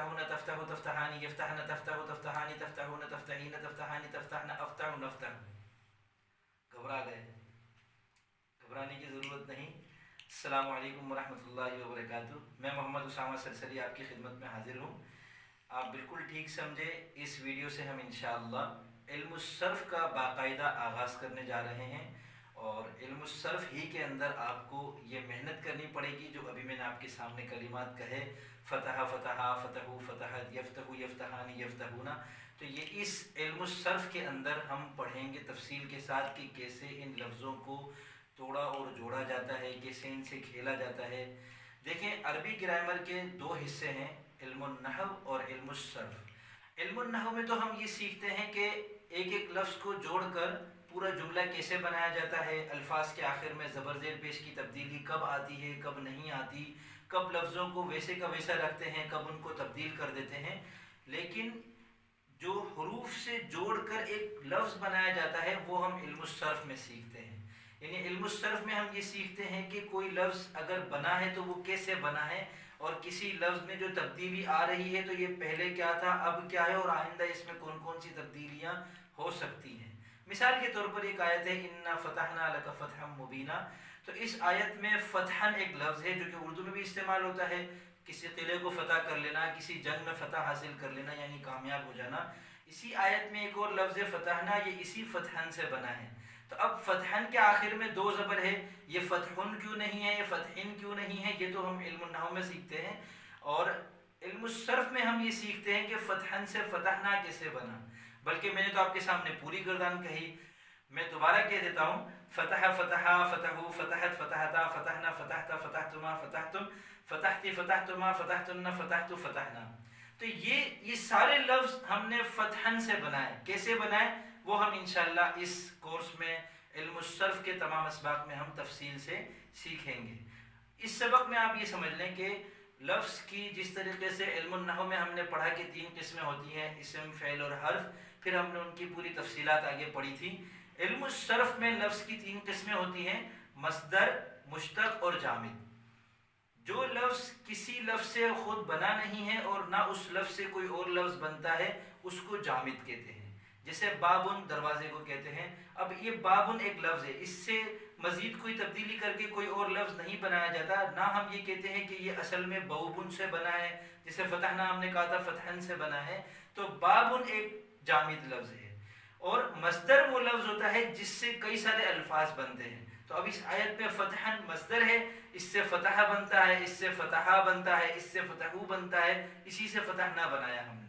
यफ्तहून तफ्तहु तफ्तहानी यफ्तहन तफ्तहु तफ्तहानी तफ्तहून तफ्तहीन तफ्तहानी तफ्तहन अफ्तहु नफ्तहु। घबरा गए? घबराने की ज़रूरत नहीं। अस्सलामु अलैकुम वरहमतुल्लाहि वबरकातुहू। मैं मोहम्मद उसामा सरसरी आपकी खिदमत में हाजिर हूँ। आप बिल्कुल ठीक समझे, इस वीडियो से हम इंशाअल्लाह इल्म सर्फ़ का बाकायदा आगाज़ करने जा रहे हैं और इल्म सर्फ़ ही के अंदर आपको ये मेहनत करनी पड़ेगी जो अभी मैंने आपके सामने कलिमात कहे, फ़तह फ़तहा फ़तहु फ़तहत यफ्तहु यफ्तहानी यफ्तहूना। तो ये इस इल्म सर्फ़ के अंदर हम पढ़ेंगे तफसील के साथ कि कैसे इन लफ्ज़ों को तोड़ा और जोड़ा जाता है, कैसे इनसे खेला जाता है। देखें, अरबी ग्रामर के दो हिस्से हैं, इल्मुन नहव और इल्मुन सर्फ़। इल्मुन नहव में तो हम ये सीखते हैं कि एक एक लफ्ज़ को जोड़कर पूरा जुमला कैसे बनाया जाता है, अल्फाज के आखिर में ज़बर ज़ेर पेश की तब्दीली कब आती है, कब नहीं आती, कब लफ्ज़ों को वैसे का वैसा रखते हैं, कब उनको तब्दील कर देते हैं। लेकिन जो हरूफ से जोड़कर एक लफ्ज़ बनाया जाता है वो हम इल्मुस सर्फ़ में सीखते हैं। यानी इल्मुस सर्फ़ में हम ये सीखते हैं कि कोई लफ्ज़ अगर बना है तो वो कैसे बना है और किसी लफ्ज़ में जो तब्दीली आ रही है तो ये पहले क्या था, अब क्या है और आइंदा इसमें कौन कौन सी तब्दीलियाँ हो सकती हैं। मिसाल के तौर पर एक आयत है, इन्ना फ़तहना लका फ़तहम मुबीना। तो इस आयत में फ़तहन एक लफ्ज़ है जो कि उर्दू में भी इस्तेमाल होता है, किसी किले को फ़तह कर लेना, किसी जंग में फ़तह हासिल कर लेना यानी कामयाब हो जाना। इसी आयत में एक और लफ्ज़ है फ़तहना, ये इसी फ़तहन से बना है। तो अब फ़तहन के आखिर में दो ज़बर है, ये फ़तहुन क्यों नहीं है, ये फ़तहिन क्यों नहीं है, ये तो हम इल्मुन नहव में सीखते हैं। और इल्मुस सर्फ़ में हम ये सीखते हैं कि फ़तहन से फ़तहना कैसे बना। बल्कि मैंने तो आपके सामने पूरी गर्दान कही, मैं दोबारा कह देता हूँ, फ़तह फ़तहा फ़तहु फ़तहत फ़तहता फ़तहना फ़तहता फ़तहतुमा फ़तहतुम फ़तहती फ़तहतुमा फ़तहतुन्ना फ़तहतु फ़तहना। तो ये सारे लफ्ज़ हमने फ़तहन से बनाए। कैसे बनाए वो हम इंशाअल्लाह इस कोर्स में इल्मुस सर्फ़ के तमाम असबाक में हम तफसील से सीखेंगे। इस सबक में आप ये समझ लें कि लफ्ज़ की जिस तरीके से इल्मुन नहव में हमने पढ़ा कि 3 किस्में होती हैं, इस्म, फ़ेल और हर्फ, फिर हमने उनकी पूरी तफसीलात आगे पढ़ी थी। इल्मुस सर्फ़ में लफ्ज़ की 3 किस्में होती हैं, मस्दर, मुश्तक़ और जामिद। जो लफ्ज़ किसी लफ्ज़ से ख़ुद बना नहीं है और ना उस लफ्ज़ से कोई और लफ्ज़ बनता है उसको जामिद कहते हैं। जैसे बाबुन, दरवाजे को कहते हैं। अब ये बाबुन एक लफ्ज़ है, इससे मज़ीद कोई तब्दीली करके कोई और लफ्ज़ नहीं बनाया जाता। ना हम ये कहते हैं कि ये असल में बऊबुन से बना है, जैसे फ़तहना हमने कहा था फ़तहन से बना है। तो बाबुन एक जामिद लफ्ज़ है। और मस्दर वो लफ्ज़ होता है जिससे कई सारे अल्फाज बनते हैं। तो अब इस आयत में फ़तहन मस्दर है, इससे फ़तह बनता है, इससे फ़तहा बनता है, इससे फ़तहू बनता है, इसी से फ़तहना बनाया हमने।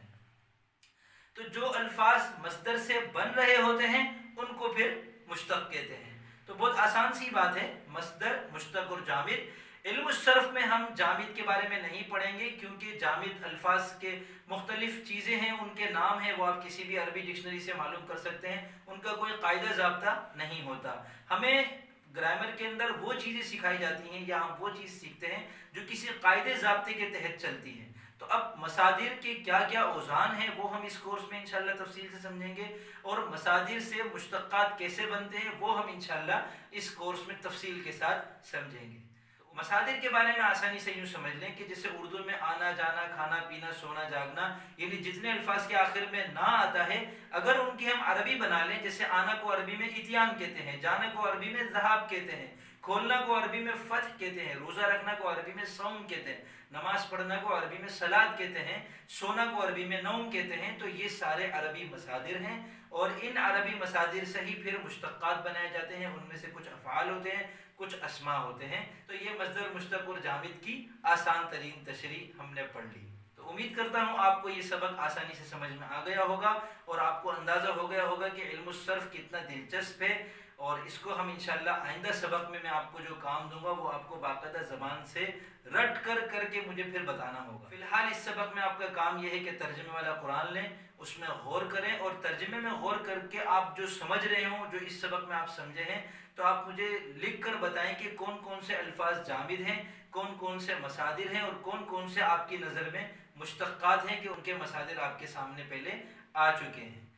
तो जो अल्फाज मस्दर से बन रहे होते हैं उनको फिर मुश्तक़ कहते हैं। तो बहुत आसान सी बात है, मस्दर, मुश्तक़ और जामिद। इल्मुस सर्फ़ में हम जामिद के बारे में नहीं पढ़ेंगे क्योंकि जामिद अल्फाज के मुख्तलिफ़ चीज़ें हैं, उनके नाम हैं, वो आप किसी भी अरबी डिक्शनरी से मालूम कर सकते हैं। उनका कोई कायदा ज़ाब्ता नहीं होता। हमें ग्रामर के अंदर वो चीज़ें सिखाई जाती हैं या हम वो चीज़ सीखते हैं जो किसी कायदे ज़ाब्ते के तहत चलती हैं। तो अब मसादिर के क्या क्या औज़ान हैं वो हम इस कोर्स में इंशाअल्लाह तफसील से समझेंगे और मसादिर से मुश्तक़ात कैसे बनते हैं वो हम इंशाअल्लाह इस कोर्स में तफसील के साथ समझेंगे। तो मसादिर के बारे में आसानी से यूँ समझ लें कि जैसे उर्दू में आना जाना, खाना पीना, सोना जागना, यानी जितने अल्फाज के आखिर में ना आता है अगर उनकी हम अरबी बना लें, जैसे आना को अरबी में इतियान कहते हैं, जाना को अरबी में ज़हाब कहते हैं, खोलना को अरबी में फ़त्ह कहते हैं, रोज़ा रखना को अरबी में सौम कहते हैं, नमाज पढ़ना को अरबी में सलात कहते हैं, सोना को अरबी में नौम कहते हैं। तो ये सारे अरबी मसादिर हैं और इन अरबी मसादिर से ही फिर मुश्तक़ात बनाए जाते हैं। उनमें से कुछ अफ़आल होते हैं, कुछ अस्मा होते हैं। तो ये मस्दर, मुश्तक़ और जामिद की आसान तरीन तशरीह हमने पढ़ ली। तो उम्मीद करता हूँ आपको ये सबक आसानी से समझ में आ गया होगा और आपको अंदाज़ा हो गया होगा कि इल्मुस सर्फ़ कितना दिलचस्प है। और इसको हम इंशाअल्लाह आइंदा सबक में मैं आपको जो काम दूंगा वो आपको बाकायदा ज़बान से रट कर करके मुझे फिर बताना होगा। फ़िलहाल इस सबक में आपका काम यह है कि तर्जुमे वाला कुरान लें, उसमें गौर करें और तर्जुमे में गौर करके आप जो समझ रहे हों, जो इस सबक में आप समझे हैं, तो आप मुझे लिख कर बताएं कि कौन कौन से अल्फाज जामिद हैं, कौन कौन से मसादिर हैं और कौन कौन से आपकी नज़र में मुश्तक़ात हैं कि उनके मसादिर आपके सामने पहले आ चुके हैं।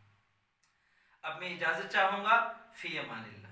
अब मैं इजाज़त चाहूँगा। फ़ी अमानिल्लाह।